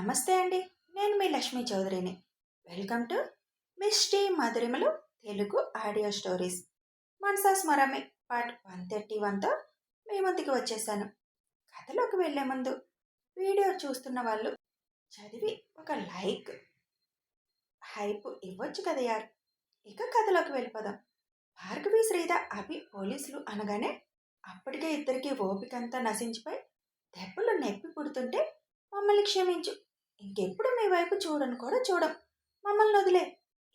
నమస్తే అండి. నేను మీ లక్ష్మీ చౌదరిని. Welcome to Misty Madhurimalu Telugu audio stories. Manasa Smarame part 131తో మీ ముందుకు వచ్చేసాను. కథలోకి వెళ్ళే ముందు వీడియో చూస్తున్న వాళ్ళు చదివి ఒక లైక్ హైప్ ఇవ్వచ్చు కదా యార్. ఇక కథలోకి వెళ్ళిపోదాం. భార్గవి శ్రీధ అభి పోలీసులు అనగానే అప్పటికే ఇద్దరికి ఓపికంతా నశించిపోయి దెబ్బలు నొప్పి పుడుతుంటే మమ్మల్ని క్షమించు, ఇంకెప్పుడు మీ వైపు చూడను కూడా చూడం, మమ్మల్ని వదిలే,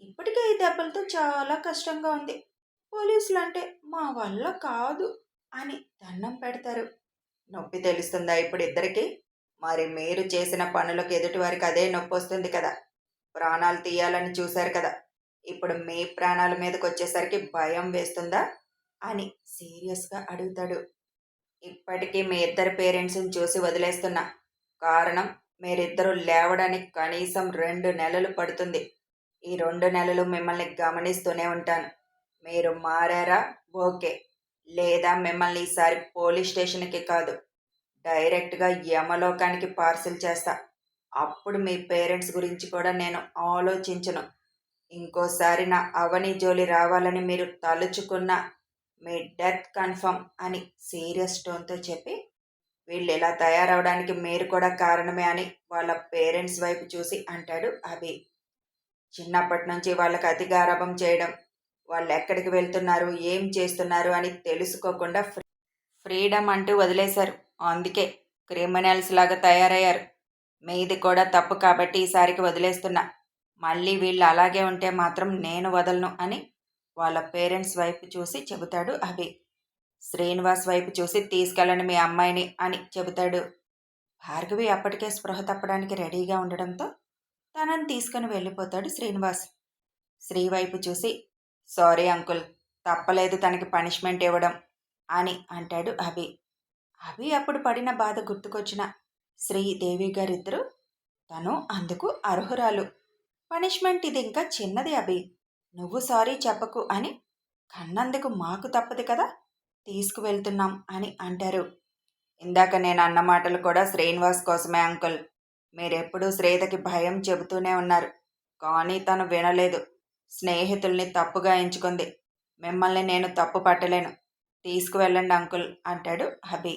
ఇప్పటికే ఈ దెబ్బలతో చాలా కష్టంగా ఉంది, పోలీసులు అంటే మా వల్ల కాదు అని దండం పెడతారు. నొప్పి తెలుస్తుందా ఇప్పుడు ఇద్దరికి? మరి మీరు చేసిన పనులకు ఎదుటి వారికి అదే నొప్పి వస్తుంది కదా. ప్రాణాలు తీయాలని చూశారు కదా, ఇప్పుడు మీ ప్రాణాల మీదకి వచ్చేసరికి భయం వేస్తుందా అని సీరియస్గా అడుగుతాడు. ఇప్పటికీ మీ ఇద్దరు పేరెంట్స్ని చూసి వదిలేస్తున్నా. కారణం, మీరిద్దరూ లేవడానికి కనీసం 2 నెలలు పడుతుంది. ఈ 2 నెలలు మిమ్మల్ని గమనిస్తూనే ఉంటాను. మీరు మారారా ఓకే, లేదా మిమ్మల్ని ఈసారి పోలీస్ స్టేషన్కి కాదు, డైరెక్ట్గా యమలోకానికి పార్సిల్ చేస్తా. అప్పుడు మీ పేరెంట్స్ గురించి కూడా నేను ఆలోచించను. ఇంకోసారి నా అవని జోలి రావాలని మీరు తలుచుకున్న మీ డెత్ కన్ఫర్మ్ అని సీరియస్ టోన్తో చెప్పి, వీళ్ళు ఇలా తయారవడానికి మీరు కూడా కారణమే అని వాళ్ళ పేరెంట్స్ వైపు చూసి అంటాడు అభి. చిన్నప్పటి నుంచి వాళ్ళకి అతి గారాబం చేయడం, వాళ్ళు ఎక్కడికి వెళ్తున్నారు ఏం చేస్తున్నారు అని తెలుసుకోకుండా ఫ్రీడమ్ అంటూ వదిలేశారు. అందుకే క్రిమినల్స్ లాగా తయారయ్యారు. మీది కూడా తప్పు కాబట్టి ఈసారికి వదిలేస్తున్నా. మళ్ళీ వీళ్ళు అలాగే ఉంటే మాత్రం నేను వదలను అని వాళ్ళ పేరెంట్స్ వైపు చూసి చెబుతాడు అభి. శ్రీనివాస్ వైపు చూసి తీసుకెళ్ళండి మీ అమ్మాయిని అని చెబుతాడు. భార్గవి అప్పటికే స్పృహ తప్పడానికి రెడీగా ఉండడంతో తనని తీసుకుని వెళ్ళిపోతాడు శ్రీనివాస్. శ్రీ వైపు చూసి, సారీ అంకుల్, తప్పలేదు తనకి పనిష్మెంట్ ఇవ్వడం అని అంటాడు అభి. అభి అప్పుడు పడిన బాధ గుర్తుకొచ్చిన శ్రీదేవి గారిద్దరూ, తను అందుకు అర్హురాలు, పనిష్మెంట్ ఇది ఇంకా చిన్నది అభి, నువ్వు సారీ చెప్పకు అని కన్నందుకు మాకు తప్పదు కదా, తీసుకువెళ్తున్నాం అని అంటారు. ఇందాక నేను అన్న మాటలు కూడా శ్రీనివాస్ కోసమే అంకుల్. మీరెప్పుడూ శ్రీధకి భయం చెబుతూనే ఉన్నారు, కానీ తను వినలేదు. స్నేహితుల్ని తప్పుగా ఎంచుకుంది. మిమ్మల్ని నేను తప్పు పట్టలేను, తీసుకువెళ్ళండి అంకుల్ అంటాడు అభి.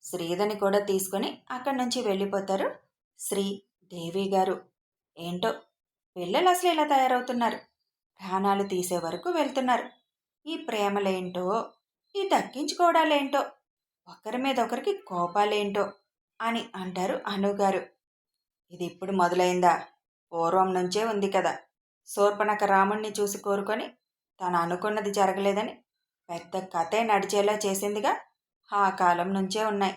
శ్రీధని కూడా తీసుకుని అక్కడి నుంచి వెళ్ళిపోతారు శ్రీ దేవి గారు. ఏంటో పిల్లలు అసలు ఇలా తయారవుతున్నారు, ప్రాణాలు తీసే వరకు వెళ్తున్నారు. ఈ ప్రేమలేంటో, ఈ దక్కించుకోవడాలేంటో, ఒకరి మీద ఒకరికి కోపాలేంటో అని అంటారు అనుగారు. ఇది ఇప్పుడు మొదలైందా? పూర్వం నుంచే ఉంది కదా. శూర్పణఖ రాముణ్ణి చూసి కోరుకొని తను అనుకున్నది జరగలేదని పెద్ద కథే నడిచేలా చేసిందిగా. ఆ కాలం నుంచే ఉన్నాయి,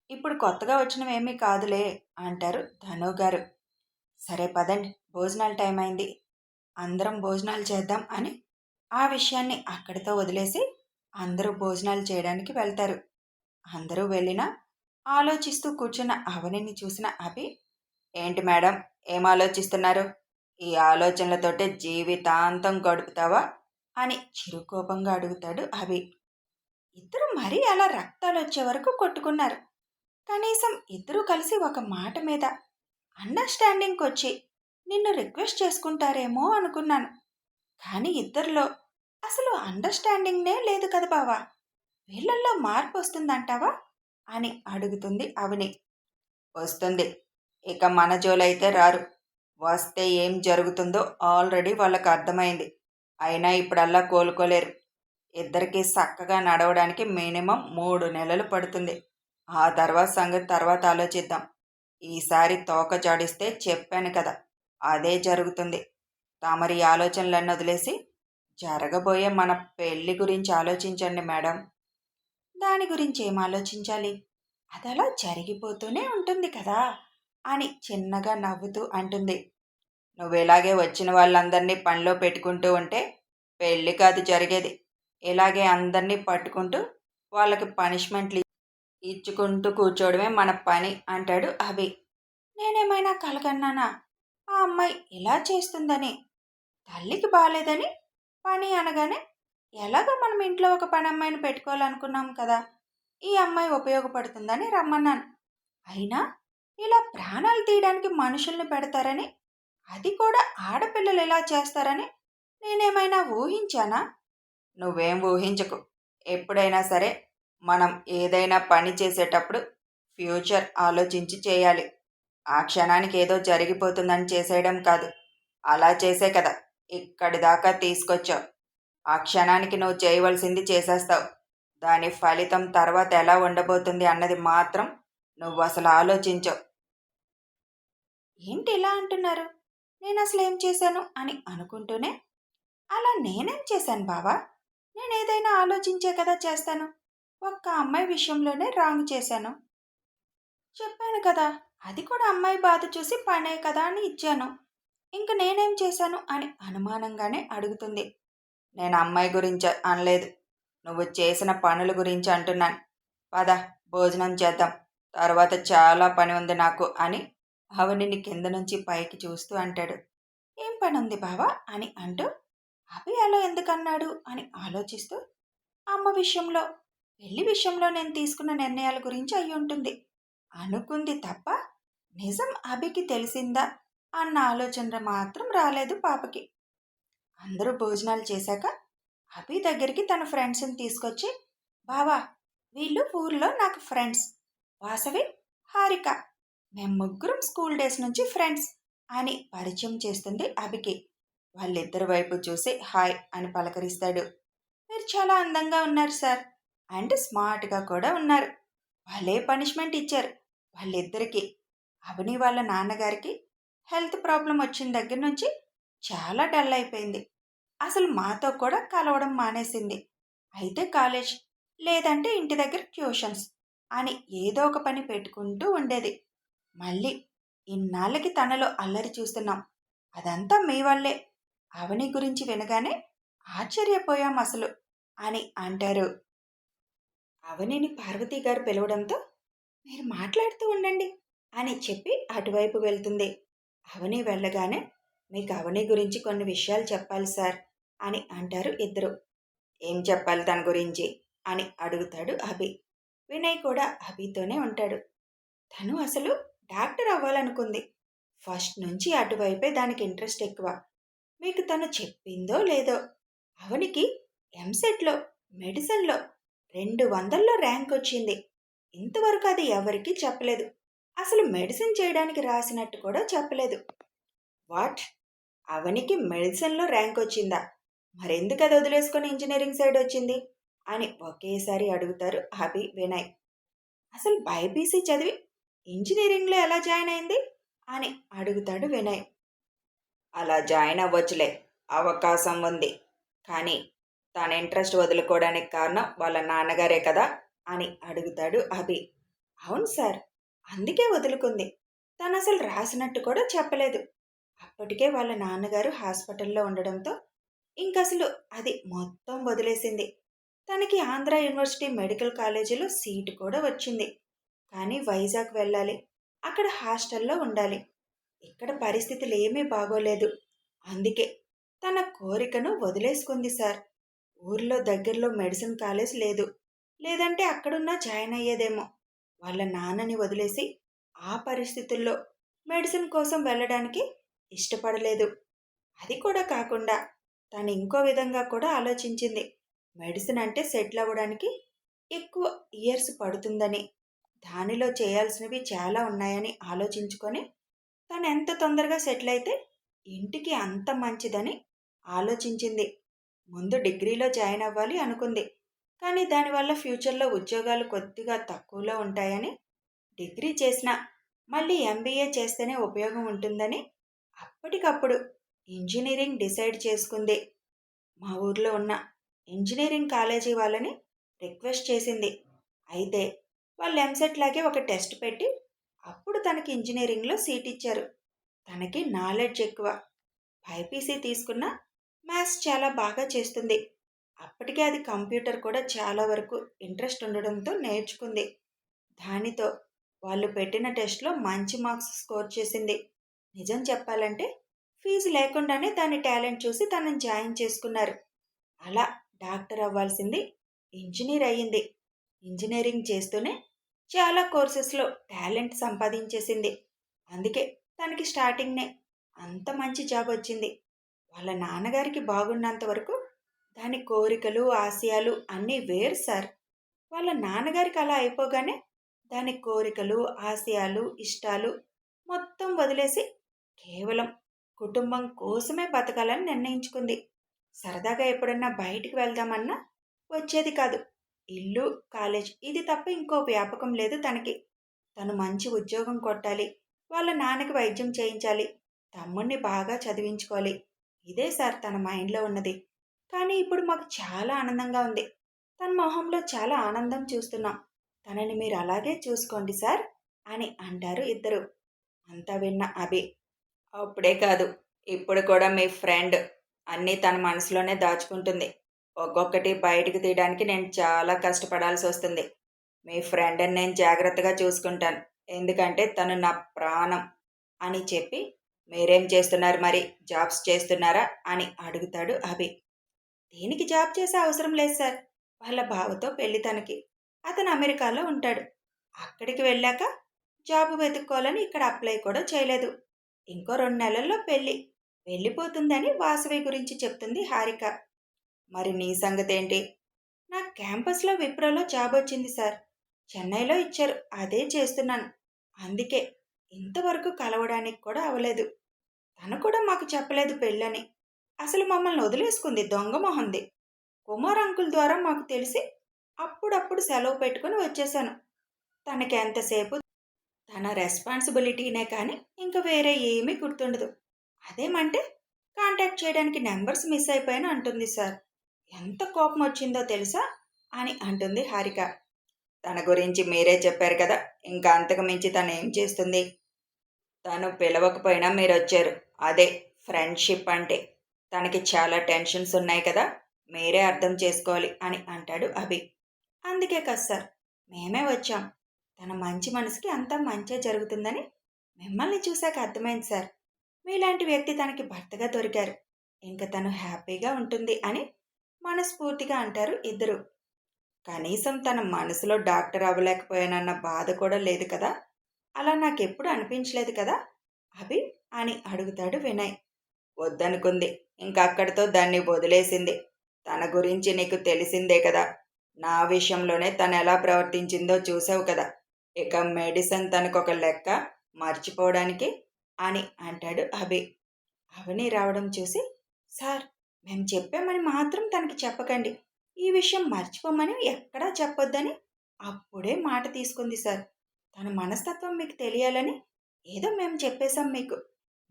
ఇప్పుడు కొత్తగా వచ్చినవేమీ కాదులే అంటారు ధనుగారు. సరే పదండి, భోజనాల టైం అయింది, అందరం భోజనాలు చేద్దాం అని ఆ విషయాన్ని అక్కడితో వదిలేసి అందరూ భోజనాలు చేయడానికి వెళ్తారు. అందరూ వెళ్ళినా ఆలోచిస్తూ కూర్చున్న అవనిని చూసిన అభి, ఏంటి మేడం ఏం ఆలోచిస్తున్నారు? ఈ ఆలోచనలతోటే జీవితాంతం గడుపుతావా అని చిరుకోపంగా అడుగుతాడు అభి. ఇద్దరు మరీ అలా రక్తాలు వచ్చే వరకు కొట్టుకున్నారు. కనీసం ఇద్దరూ కలిసి ఒక మాట మీద అండర్స్టాండింగ్కి వచ్చి నిన్ను రిక్వెస్ట్ చేసుకుంటారేమో అనుకున్నాను, కానీ ఇద్దరిలో అసలు అండర్స్టాండింగ్నే లేదు కదా బావా, వీళ్ళల్లో మార్పు వస్తుందంటావా అని అడుగుతుంది అవని. వస్తుంది, ఇక మన జోలైతే రారు. వస్తే ఏం జరుగుతుందో ఆల్రెడీ వాళ్ళకు అర్థమైంది. అయినా ఇప్పుడల్లా కోలుకోలేరు. ఇద్దరికి చక్కగా నడవడానికి మినిమం 3 నెలలు పడుతుంది. ఆ తర్వాత సంగతి తర్వాత ఆలోచిద్దాం. ఈసారి తోక జాడిస్తే చెప్పాను కదా, అదే జరుగుతుంది. తమరి ఆలోచనలన్నీ వదిలేసి జరగబోయే మన పెళ్లి గురించి ఆలోచించండి మేడం. దాని గురించి ఏం ఆలోచించాలి, అదలా జరిగిపోతూనే ఉంటుంది కదా అని చిన్నగా నవ్వుతూ అంటుంది. నువ్వు ఇలాగే వచ్చిన వాళ్ళందరినీ పనిలో పెట్టుకుంటూ ఉంటే పెళ్ళి కాదు జరిగేది, ఇలాగే అందరినీ పట్టుకుంటూ వాళ్ళకి పనిష్మెంట్లు ఇచ్చుకుంటూ కూర్చోవడమే మన పని అంటాడు అభి. నేనేమైనా కలగన్నానా ఆ అమ్మాయి ఇలా చేస్తుందని? తల్లికి బాలేదని పని అనగానే ఎలాగో మనం ఇంట్లో ఒక పని అమ్మాయిని పెట్టుకోవాలనుకున్నాం కదా, ఈ అమ్మాయి ఉపయోగపడుతుందని రమ్మన్నాను. అయినా ఇలా ప్రాణాలు తీయడానికి మనుషుల్ని పెడతారని, అది కూడా ఆడపిల్లలు ఇలా చేస్తారని నేనేమైనా ఊహించానా? నువ్వేం ఊహించకు. ఎప్పుడైనా సరే మనం ఏదైనా పని చేసేటప్పుడు ఫ్యూచర్ ఆలోచించి చేయాలి. ఆ క్షణానికి ఏదో జరిగిపోతుందని చేసేయడం కాదు. అలా చేసే కదా ఇక్కడి దాకా తీసుకొచ్చావు. ఆ క్షణానికి నువ్వు చేయవలసింది చేసేస్తావు. దాని ఫలితం తర్వాత ఎలా ఉండబోతుంది అన్నది మాత్రం నువ్వు అసలు ఆలోచించవు. ఏంటి ఇలా అంటున్నారు? నేను అసలు ఏం చేశాను అని అనుకుంటూనే, అలా నేనేం చేశాను బావా? నేనేదైనా ఆలోచించే కదా చేస్తాను. ఒక్క అమ్మాయి విషయంలోనే రాంగ్ చేశాను. చెప్పాను కదా, అది కూడా అమ్మాయి బాధ చూసి పనే కదా అని ఇచ్చాను. ఇంక నేనేం చేశాను అని అనుమానంగానే అడుగుతుంది. నేను అమ్మాయి గురించి అనలేదు. నువ్వు చేసిన పనుల గురించి అంటున్నాను. పద, భోజనం చేద్దాం. తర్వాత చాలా పని ఉంది నాకు అని అవనిని కింద నుంచి పైకి చూస్తూ అంటాడు. ఏం పని ఉంది బావా అని అంటూ, అభి అలా ఎందుకన్నాడు అని ఆలోచిస్తూ, అమ్మ విషయంలో, పెళ్లి విషయంలో నేను తీసుకున్న నిర్ణయాల గురించి అయి ఉంటుంది అనుకుంది తప్ప, నిజం అభికి తెలిసిందా అన్న ఆలోచన మాత్రం రాలేదు పాపకి. అందరూ భోజనాలు చేశాక అభి దగ్గరికి తన ఫ్రెండ్స్ని తీసుకొచ్చి, బావా, వీళ్ళు ఊర్లో నాకు ఫ్రెండ్స్, వాసవి, హారిక, మేము ముగ్గురం స్కూల్ డేస్ నుంచి ఫ్రెండ్స్ అని పరిచయం చేస్తుంది అభికి. వాళ్ళిద్దరి వైపు చూసి హాయ్ అని పలకరిస్తాడు. మీరు చాలా అందంగా ఉన్నారు సార్, అండ్ స్మార్ట్గా కూడా ఉన్నారు. వాళ్ళే పనిష్మెంట్ ఇచ్చారు వాళ్ళిద్దరికీ. అవని వాళ్ళ నాన్నగారికి హెల్త్ ప్రాబ్లం వచ్చిన దగ్గర నుంచి చాలా డల్ అయిపోయింది. అసలు మాతో కూడా కలవడం మానేసింది. అయితే కాలేజ్, లేదంటే ఇంటి దగ్గర ట్యూషన్స్ అని ఏదో ఒక పని పెట్టుకుంటూ ఉండేది. మళ్ళీ ఇన్నాళ్ళకి తనలో అల్లరి చూస్తున్నాం. అదంతా మీ వల్లే. అవని గురించి వినగానే ఆశ్చర్యపోయాం అసలు అని అంటారు. అవనిని పార్వతి గారు పిలవడంతో, మీరు మాట్లాడుతూ ఉండండి అని చెప్పి అటువైపు వెళ్తుంది. అవని వెళ్ళగానే, మీకు అవని గురించి కొన్ని విషయాలు చెప్పాలి సార్ అని అంటారు ఇద్దరు. ఏం చెప్పాలి తన గురించి అని అడుగుతాడు అభి. వినయ్ కూడా అభితోనే ఉంటాడు. తను అసలు డాక్టర్ అవ్వాలనుకుంది. ఫస్ట్ నుంచి అటువైపే దానికి ఇంట్రెస్ట్ ఎక్కువ. మీకు తను చెప్పిందో లేదో, అవనికి ఎంసెట్లో మెడిసిన్లో 200లో ర్యాంక్ వచ్చింది. ఇంతవరకు అది ఎవరికీ చెప్పలేదు. అసలు మెడిసిన్ చేయడానికి రాసినట్టు కూడా చెప్పలేదు. వాట్? అవనికి మెడిసిన్లో ర్యాంక్ వచ్చిందా? మరెందుకు అది వదిలేసుకొని ఇంజనీరింగ్ సైడ్ వచ్చింది అని ఒకేసారి అడుగుతారు అభి, వినయ్. అసలు బైపీసీ చదివి ఇంజనీరింగ్లో ఎలా జాయిన్ అయింది అని అడుగుతాడు వినయ్. అలా జాయిన్ అవ్వచ్చులే, అవకాశం ఉంది. కానీ తన ఇంట్రెస్ట్ వదులుకోవడానికి కారణం వాళ్ళ నాన్నగారే కదా అని అడుగుతాడు అభి. అవును సార్, అందుకే వదులుకుంది. తను అసలు రాసినట్టు కూడా చెప్పలేదు. అప్పటికే వాళ్ళ నాన్నగారు హాస్పిటల్లో ఉండడంతో ఇంకసలు అది మొత్తం వదిలేసింది. తనకి ఆంధ్ర యూనివర్సిటీ మెడికల్ కాలేజీలో సీటు కూడా వచ్చింది. కానీ వైజాగ్ వెళ్ళాలి. అక్కడ హాస్టల్లో ఉండాలి. ఇక్కడ పరిస్థితులు ఏమీ బాగోలేదు. అందుకే తన కోరికను వదిలేసుకుంది సార్. ఊర్లో దగ్గరలో మెడిసిన్ కాలేజ్ లేదు. లేదంటే అక్కడున్నా జాయిన్ అయ్యేదేమో. వాళ్ళ నాన్నని వదిలేసి ఆ పరిస్థితుల్లో మెడిసిన్ కోసం వెళ్ళడానికి ఇష్టపడలేదు. అది కూడా కాకుండా తను ఇంకో విధంగా కూడా ఆలోచించింది. మెడిసిన్ అంటే సెటిల్ అవ్వడానికి ఎక్కువ ఇయర్స్ పడుతుందని, దానిలో చేయాల్సినవి చాలా ఉన్నాయని ఆలోచించుకొని తను ఎంత తొందరగా సెటిల్ అయితే ఇంటికి అంత మంచిదని ఆలోచించింది. ముందు డిగ్రీలో జాయిన్ అవ్వాలి అనుకుంది. కానీ దానివల్ల ఫ్యూచర్లో ఉద్యోగాలు కొద్దిగా తక్కువలో ఉంటాయని, డిగ్రీ చేసినా మళ్ళీ ఎంబీఏ చేస్తేనే ఉపయోగం ఉంటుందని అప్పటికప్పుడు ఇంజనీరింగ్ డిసైడ్ చేసుకుంది. మా ఊర్లో ఉన్న ఇంజనీరింగ్ కాలేజీ వాళ్ళని రిక్వెస్ట్ చేసింది. అయితే వాళ్ళు ఎంసెట్ లాగే ఒక టెస్ట్ పెట్టి అప్పుడు తనకి ఇంజనీరింగ్లో సీట్ ఇచ్చారు. తనకి నాలెడ్జ్ ఎక్కువ. బైపీసీ తీసుకున్న మ్యాథ్స్ చాలా బాగా చేస్తుంది. అప్పటికే అది కంప్యూటర్ కూడా చాలా వరకు ఇంట్రెస్ట్ ఉండడంతో నేర్చుకుంది. దానితో వాళ్ళు పెట్టిన టెస్ట్లో మంచి మార్క్స్ స్కోర్ చేసింది. నిజం చెప్పాలంటే ఫీజు లేకుండానే దాని టాలెంట్ చూసి తనని జాయిన్ చేసుకున్నారు. అలా డాక్టర్ అవ్వాల్సింది ఇంజనీర్ అయ్యింది. ఇంజనీరింగ్ చేస్తూనే చాలా కోర్సెస్లో టాలెంట్ సంపాదించేసింది. అందుకే తనకి స్టార్టింగ్నే అంత మంచి జాబ్ వచ్చింది. వాళ్ళ నాన్నగారికి బాగున్నంత వరకు దాని కోరికలు ఆశయాలు అన్నీ వేరు సార్. వాళ్ళ నాన్నగారికి అలా అయిపోగానే దాని కోరికలు ఆశయాలు ఇష్టాలు మొత్తం వదిలేసి కేవలం కుటుంబం కోసమే బతకాలని నిర్ణయించుకుంది. సరదాగా ఎప్పుడన్నా బయటికి వెళ్దామన్నా వచ్చేది కాదు. ఇల్లు, కాలేజ్ ఇది తప్ప ఇంకో వ్యాపకం లేదు తనకి. తను మంచి ఉద్యోగం కొట్టాలి, వాళ్ళ నాన్నకి వైద్యం చేయించాలి, తమ్ముణ్ణి బాగా చదివించుకోవాలి. ఇదే సార్ తన మైండ్లో ఉన్నది. కానీ ఇప్పుడు మాకు చాలా ఆనందంగా ఉంది. తన మొహంలో చాలా ఆనందం చూస్తున్నాం. తనని మీరు అలాగే చూసుకోండి సార్ అని అంటారు ఇద్దరు. అంతా విన్న అభి, అప్పుడే కాదు, ఇప్పుడు కూడా మీ ఫ్రెండ్ అన్నీ తన మనసులోనే దాచుకుంటుంది. ఒక్కొక్కటి బయటికి తీయడానికి నేను చాలా కష్టపడాల్సి వస్తుంది. మీ ఫ్రెండ్ని నేను జాగ్రత్తగా చూసుకుంటాను. ఎందుకంటే తను నా ప్రాణం అని చెప్పి, మీరేం చేస్తున్నారు మరి? జాబ్స్ చేస్తున్నారా అని అడుగుతాడు అభి. దేనికి జాబ్ చేసే అవసరం లేదు సార్. వాళ్ళ బావతో పెళ్లి తనకి. అతను అమెరికాలో ఉంటాడు. అక్కడికి వెళ్ళాక జాబు వెతుక్కోవాలని ఇక్కడ అప్లై కూడా చేయలేదు. ఇంకో 2 నెలల్లో పెళ్లి. వెళ్ళిపోతుందని వాసవి గురించి చెప్తుంది హారిక. మరి నీ సంగతేంటి? నాకు క్యాంపస్లో విప్రోలో జాబ్ వచ్చింది సార్. చెన్నైలో ఇచ్చారు. అదే చేస్తున్నాను. అందుకే ఇంతవరకు కలవడానికి కూడా అవ్వలేదు. తను కూడా మాకు చెప్పలేదు పెళ్ళని. అసలు మమ్మల్ని వదిలేసుకుంది దొంగ మొహంది. కుమార్ అంకుల్ ద్వారా మాకు తెలిసి అప్పుడప్పుడు సెలవు పెట్టుకుని వచ్చేశాను. తనకి ఎంతసేపు తన రెస్పాన్సిబిలిటీనే కానీ ఇంక వేరే ఏమీ గుర్తుండదు. అదేమంటే కాంటాక్ట్ చేయడానికి నెంబర్స్ మిస్ అయిపోయాను అంటుంది సార్. ఎంత కోపం వచ్చిందో తెలుసా అని అంటుంది హారిక. తన గురించి మీరే చెప్పారు కదా, ఇంకా అంతకు మించి తను ఏం చేస్తుంది? తను పిలవకపోయినా మీరొచ్చారు. అదే ఫ్రెండ్షిప్ అంటే. తనకి చాలా టెన్షన్స్ ఉన్నాయి కదా, మీరే అర్థం చేసుకోవాలి అని అంటాడు అభి. అందుకే కదా సార్ మేమే వచ్చాం. తన మంచి మనసుకి అంతా మంచే జరుగుతుందని మిమ్మల్ని చూశాక అర్థమైంది సార్. మీలాంటి వ్యక్తి తనకి భర్తగా దొరికారు. ఇంక తను హ్యాపీగా ఉంటుంది అని మనస్ఫూర్తిగా అంటారు ఇద్దరు. కనీసం తన మనసులో డాక్టర్ అవ్వలేకపోయానన్న బాధ కూడా లేదు కదా, అలా నాకెప్పుడు అనిపించలేదు కదా అభి అని అడుగుతాడు వినయ్. వద్దనుకుంది, ఇంకక్కడితో దాన్ని వదిలేసింది. తన గురించి నీకు తెలిసిందే కదా, నా విషయంలోనే తను ఎలా ప్రవర్తించిందో చూసావు కదా. ఇక మెడిసిన్ తనకొక లెక్క మర్చిపోవడానికి అని అంటాడు అభి. అవని రావడం చూసి, సార్ మేము చెప్పామని మాత్రం తనకి చెప్పకండి, ఈ విషయం మర్చిపోమని ఎక్కడా చెప్పొద్దని అప్పుడే మాట తీసుకుంది సార్. తన మనస్తత్వం మీకు తెలియాలని ఏదో మేము చెప్పేశాం మీకు.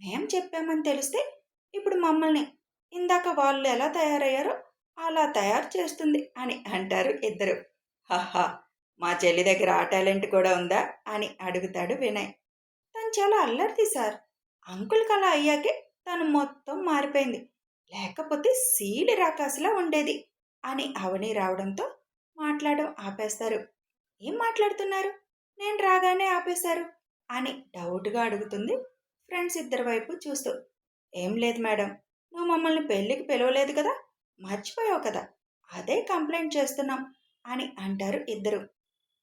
మేం చెప్పామని తెలిస్తే ఇప్పుడు మమ్మల్ని ఇందాక వాళ్ళు ఎలా తయారయ్యారో అలా తయారు చేస్తుంది అని అంటారు ఇద్దరు. హహా, మా చెల్లి దగ్గర ఆ టాలెంట్ కూడా ఉందా అని అడుగుతాడు వినయ్. తను చాలా అల్లరిది సార్. అంకుల్కి అలా అయ్యాకే తను మొత్తం మారిపోయింది. లేకపోతే సీలి రాకాసిలా ఉండేది అని అవని రావడంతో మాట్లాడడం ఆపేస్తారు. ఏం మాట్లాడుతున్నారు? నేను రాగానే ఆపేశారు అని డౌట్గా అడుగుతుంది ఫ్రెండ్స్ ఇద్దరి వైపు చూస్తూ. ఏం లేదు మేడం, నువ్వు మమ్మల్ని పెళ్ళికి పిలవలేదు కదా, మర్చిపోయావు కదా, అదే కంప్లైంట్ చేస్తున్నాం అని అంటారు ఇద్దరు.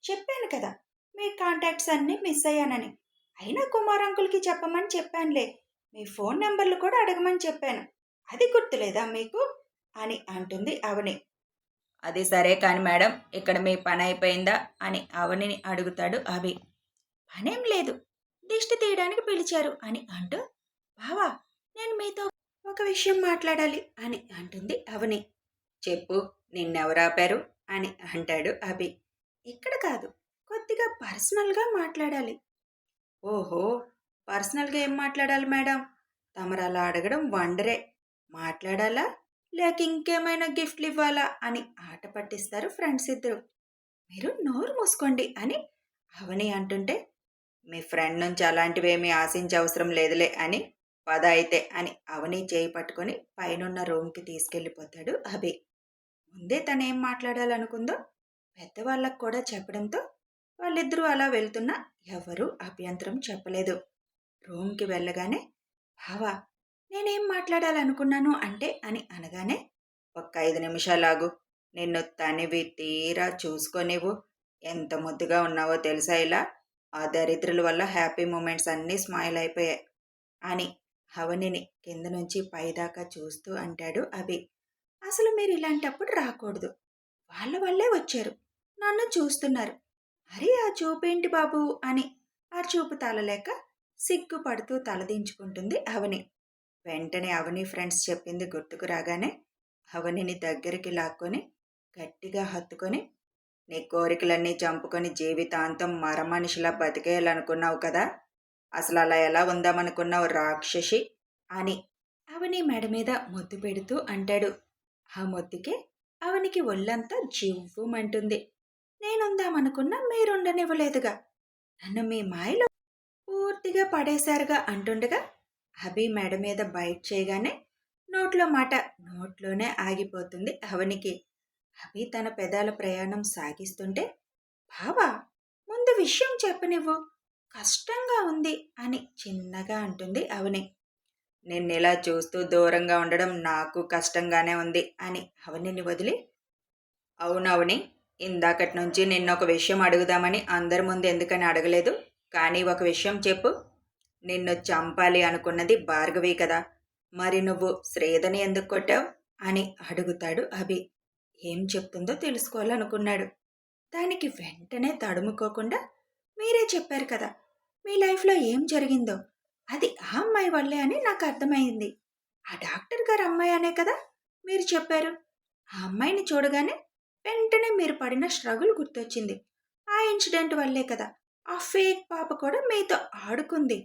చెప్పాను కదా మీ కాంటాక్ట్స్ అన్నీ మిస్ అయ్యానని. అయినా కుమార్ అంకుల్కి చెప్పమని చెప్పానులే, మీ ఫోన్ నెంబర్లు కూడా అడగమని చెప్పాను, అది గుర్తులేదా మీకు అని అంటుంది అవని. అది సరే కాని మేడం, ఇక్కడ మీ పని అయిపోయిందా అని అవనిని అడుగుతాడు అభి. పనేం లేదు, దిష్టి తీయడానికి పిలిచారు అని అంటూ, బావా నేను మీతో ఒక విషయం మాట్లాడాలి అని అంటుంది అవని. చెప్పు, నిన్నెవరాపారు అని అంటాడు అభి. ఇక్కడ కాదు, కొద్దిగా పర్సనల్గా మాట్లాడాలి. ఓహో, పర్సనల్గా ఏం మాట్లాడాలి మేడం? తమరు అలా అడగడం వండరే. మాట్లాడాలా లేక ఇంకేమైనా గిఫ్ట్లు ఇవ్వాలా అని ఆట పట్టిస్తారు ఫ్రెండ్స్ ఇద్దరు. మీరు నోరు మూసుకోండి అని అవని అంటుంటే, మీ ఫ్రెండ్ నుంచి అలాంటివేమీ ఆశించే అవసరం లేదులే అని పద అయితే అని అవని చేయి పట్టుకొని పైనున్న రూమ్కి తీసుకెళ్ళిపోతాడు అభి. ముందే తనేం మాట్లాడాలనుకుందో పెద్దవాళ్ళకు కూడా చెప్పడంతో వాళ్ళిద్దరూ అలా వెళ్తున్నా ఎవరూ అభ్యంతరం చెప్పలేదు. రూమ్కి వెళ్ళగానే, బావా నేనేం మాట్లాడాలనుకున్నాను అంటే అని అనగానే, ఒక్క 5 నిమిషాలాగు, నిన్ను తనివి తీరా చూసుకోనివ్వు, ఎంత ముద్దుగా ఉన్నావో తెలుసా ఇలా? ఆ దరిద్రుల వల్ల హ్యాపీ మూమెంట్స్ అన్నీ స్మైల్ అయిపోయాయి అని అవనిని కింద నుంచి పైదాకా చూస్తూ అంటాడు అభి. అసలు మీరు ఇలాంటప్పుడు రాకూడదు. వాళ్ళ వల్లే వచ్చారు. నన్ను చూస్తున్నారు. అరే ఆ చూపేంటి బాబు అని ఆ చూపు తాళలేక సిగ్గుపడుతూ తలదించుకుంటుంది అవని. వెంటనే అవని ఫ్రెండ్స్ చెప్పింది గుర్తుకు రాగానే అవనిని దగ్గరికి లాక్కొని గట్టిగా హత్తుకొని, నీ కోరికలన్నీ చంపుకొని జీవితాంతం మరమనిషిలా బతికేయాలనుకున్నావు కదా, అసలు అలా ఎలా ఉందామనుకున్నావు రాక్షసి అని అవని మెడ మీద ముద్దు పెడుతూ అంటాడు. ఆ ముద్దుకే అవనికి ఒళ్ళంతా జివ్వుమంటుంది. నేనుందామనుకున్నా మీరుండనివ్వలేదుగా, నన్ను మీ మాయలో పూర్తిగా పడేశారుగా అంటుండగా అభి మెడ మీద బైట్ చేయగానే నోట్లో మాట నోట్లోనే ఆగిపోతుంది అవనికి. అభి తన పెదాల ప్రయాణం సాగిస్తుంటే, బావా ముందు విషయం చెప్పనివ్వు, కష్టంగా ఉంది అని చిన్నగా అంటుంది అవని. నిన్నెలా చూస్తూ దూరంగా ఉండడం నాకు కష్టంగానే ఉంది అని అవనిని వదిలి, అవునవని, ఇందాకటి నుంచి నిన్నొక విషయం అడుగుదామని అందరి ముందు ఎందుకని అడగలేదు. కానీ ఒక విషయం చెప్పు. నిన్ను చంపాలి అనుకున్నది భార్గవి కదా, మరి నువ్వు శ్రీధని ఎందుకు కొట్టావు అని అడుగుతాడు అభి. ఏం చెప్తుందో తెలుసుకోవాలనుకున్నాడు. దానికి వెంటనే తడుముకోకుండా, మీరే చెప్పారు కదా మీ లైఫ్లో ఏం జరిగిందో, అది ఆ అమ్మాయి వల్లే అని నాకు అర్థమైంది. ఆ డాక్టర్ గారు అమ్మాయి అనే కదా మీరు చెప్పారు. ఆ అమ్మాయిని చూడగానే వెంటనే మీరు పడిన స్ట్రగుల్ గుర్తొచ్చింది. ఆ ఇన్సిడెంట్ వల్లే కదా ఆ ఫేక్ పాప కూడా మీతో ఆడుకుంది.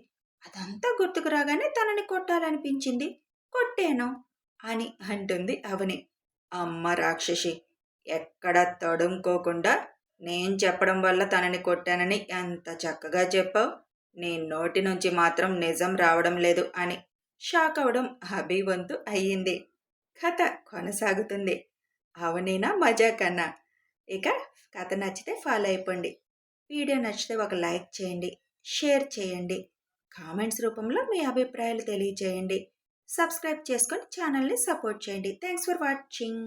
అదంతా గుర్తుకు రాగానే తనని కొట్టాలనిపించింది, కొట్టాను అని అంటుంది అవని. అమ్మ రాక్షసి, ఎక్కడ తడుముకోకుండా నేను చెప్పడం వల్ల తనని కొట్టానని ఎంత చక్కగా చెప్పావు. నీ నోటి నుంచి మాత్రం నిజం రావడం లేదు అని షాక్ అవడం అభి వంతు అయ్యింది. కథ కొనసాగుతుంది. అవనేనా మజా కన్నా. ఇక కథ నచ్చితే ఫాలో అయిపోండి. వీడియో నచ్చితే ఒక లైక్ చేయండి, షేర్ చేయండి, కామెంట్స్ రూపంలో మీ అభిప్రాయాలు తెలియజేయండి. సబ్స్క్రైబ్ చేసుకొని ఛానల్ని సపోర్ట్ చేయండి. Thanks for watching.